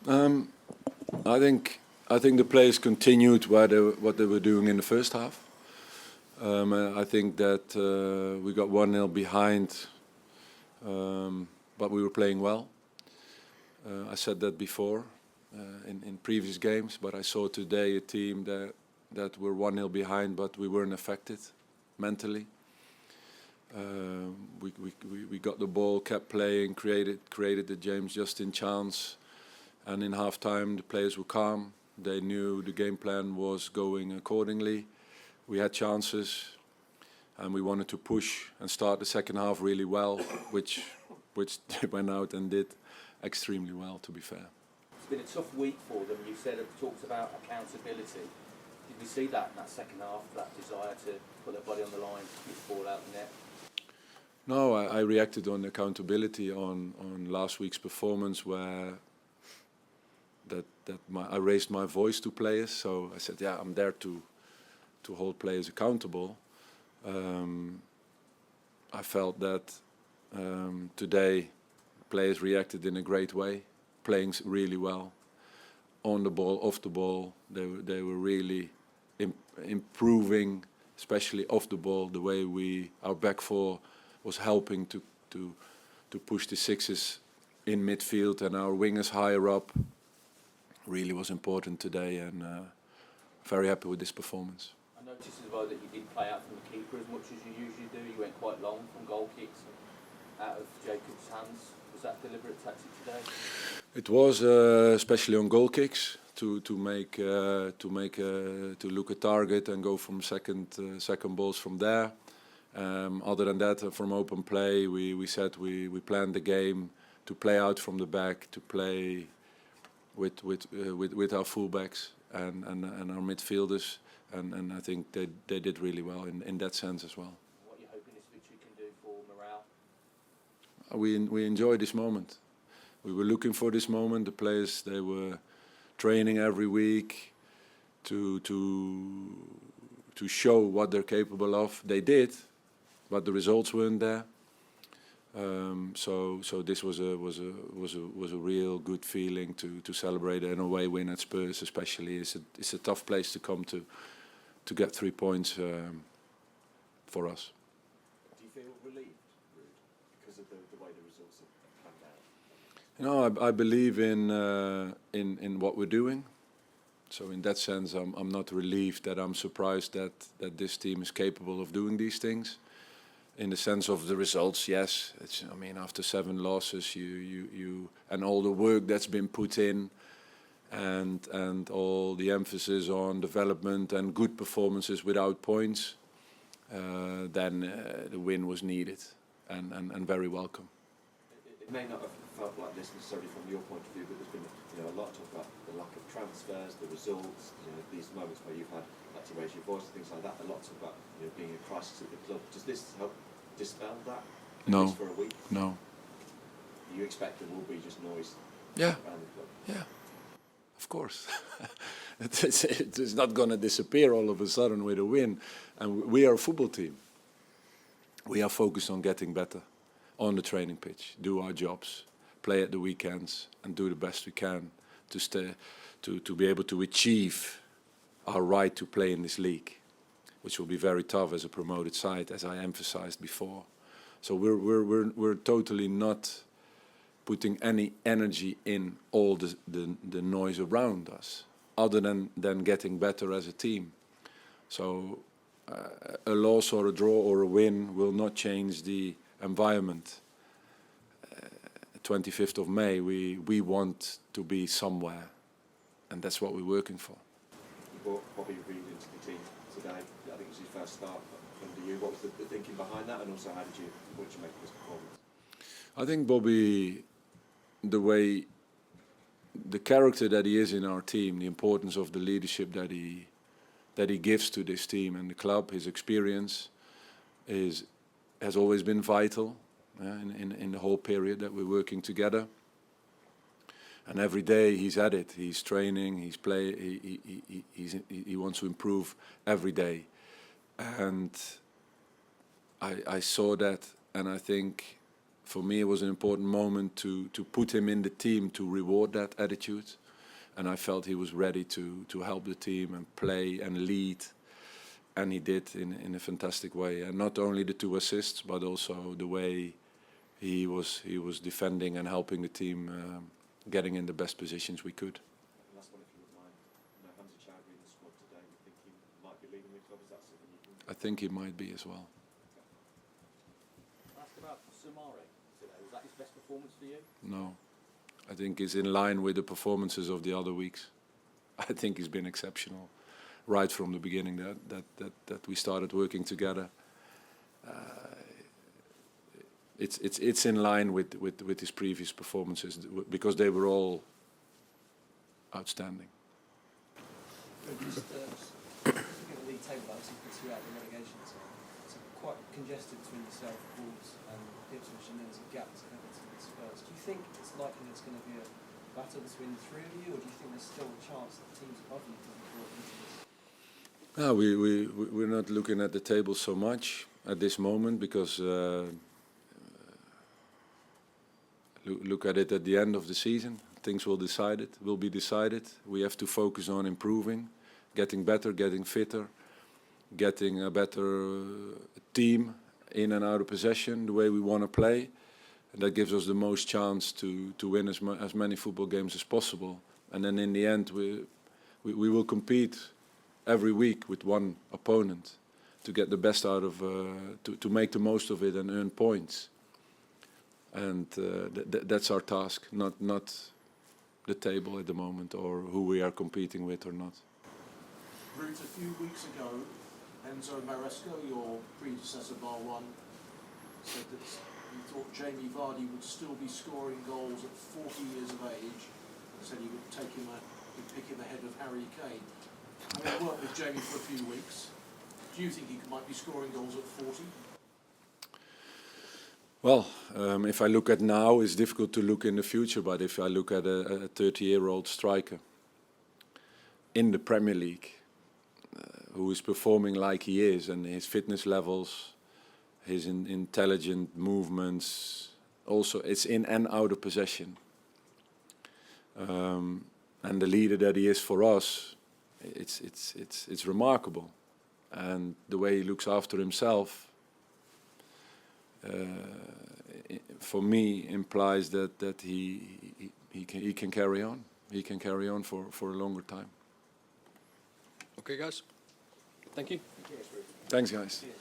Um, I think the players continued what they were doing in the first half. I think that we got 1-0 behind, but we were playing well. I said that before in previous games, but I saw today a team that were 1-0 behind, but we weren't affected mentally. We got the ball, kept playing, created the James Justin chance, and in half time the players were calm. They knew the game plan was going accordingly. We had chances, and we wanted to push and start the second half really well, which they went out and did extremely well, to be fair. It's been a tough week for them. You said it talked about accountability. Did we see that in that second half, that desire to put their body on the line, get the ball out the net? No, I reacted on accountability on last week's performance where I raised my voice to players. So I said, yeah, I'm there to hold players accountable. I felt that today players reacted in a great way, playing really well, on the ball, off the ball. They were really improving, especially off the ball. The way our back four was helping to push the sixes in midfield and our wingers higher up. Really was important today, and very happy with this performance. I noticed as well that you didn't play out from the keeper as much as you usually do. You went quite long from goal kicks out of Jacob's hands. Was that deliberate tactic today? It was especially on goal kicks to look at target and go from second balls from there. Other than that, from open play, we said we planned the game to play out from the back, to play with our fullbacks and our midfielders, and I think they did really well in that sense as well. What are you hoping this victory can do for morale? We enjoy this moment. We were looking for this moment. The players, they were training every week to show what they're capable of. They did, but the results weren't there. So this was a real good feeling to celebrate an away win at Spurs, especially. It's a tough place to come to get 3 points for us. Do you feel relieved, Ruud, because of the way the results have panned out? You know, I believe in what we're doing. So in that sense, I'm not relieved that I'm surprised that this team is capable of doing these things. In the sense of the results, yes. I mean, after 7 losses, you and all the work that's been put in, and all the emphasis on development and good performances without points, then the win was needed and very welcome. It may not have felt like this necessarily from your point of view, but there's been a lot of talk about the lack of transfers, the results, these moments where you've had to raise your voice and things like that. A lot of talk about being a crisis at the club. Does this help dispel that? No. For a week? No. You expect there will be just noise Yeah. around the club? Yeah. Of course. It's not going to disappear all of a sudden with a win. And we are a football team. We are focused on getting better on the training pitch, do our jobs, play at the weekends, and do the best we can to be able to achieve our right to play in this league, which will be very tough as a promoted side, as I emphasized before. So we're totally not putting any energy in all the noise around us, other than getting better as a team. So a loss or a draw or a win will not change the environment. 25th of May, we want to be somewhere, and that's what we're working for. You brought Bobby Reid into the team today. I think it was his first start under you. What was the thinking behind that, and also what did you make of his performance? I think Bobby, the character that he is in our team, the importance of the leadership that he gives to this team and the club, his experience has always been vital in the whole period that we're working together. And every day he's at it. He's training. He's he wants to improve every day, and I saw that, and I think for me, it was an important moment to put him in the team to reward that attitude. And I felt he was ready to help the team and play and lead. And he did in a fantastic way. And not only the 2 assists, but also the way he was defending and helping the team getting in the best positions we could. Last one, if you wouldn't mind. No, Hamza Chowdhury in the squad today. You think he might be leaving the club? Is that something you can? I think he might be as well. Ask about Samari today. Was that his best performance for you? No, I think he's in line with the performances of the other weeks. I think he's been exceptional right from the beginning that we started working together. It's in line with his previous performances because they were all outstanding. Just looking at the league table, obviously puts you out the relegation zone. It's quite congested between yourself, Wolves and Ipswich, and then there's a gap to Everton and Spurs. Do you think it's likely there's going to be a battle between the 3 of you, or do you think there's still a chance that teams above you can be brought into this? No, we're not looking at the table so much at this moment because look at it at the end of the season. Things will be decided. We have to focus on improving, getting better, getting fitter, getting a better team in and out of possession, the way we want to play. And that gives us the most chance to win as many football games as possible. And then in the end, we will compete every week with one opponent to get the best out of, to make the most of it and earn points. And that's our task, not the table at the moment or who we are competing with or not. Ruud, a few weeks ago, Enzo Maresca, your predecessor bar one, said that he thought Jamie Vardy would still be scoring goals at 40 years of age, and said he would pick him ahead of Harry Kane. Having worked with Jamie for a few weeks, do you think he might be scoring goals at 40? Well, if I look at now, it's difficult to look in the future, but if I look at a 30-year-old striker in the Premier League, who is performing like he is, and his fitness levels, his intelligent movements, also it's in and out of possession. And the leader that he is for us, it's remarkable. And the way he looks after himself, for me, implies that he can carry on. He can carry on for a longer time. Okay, guys. Thank you. Thanks, guys. Cheers.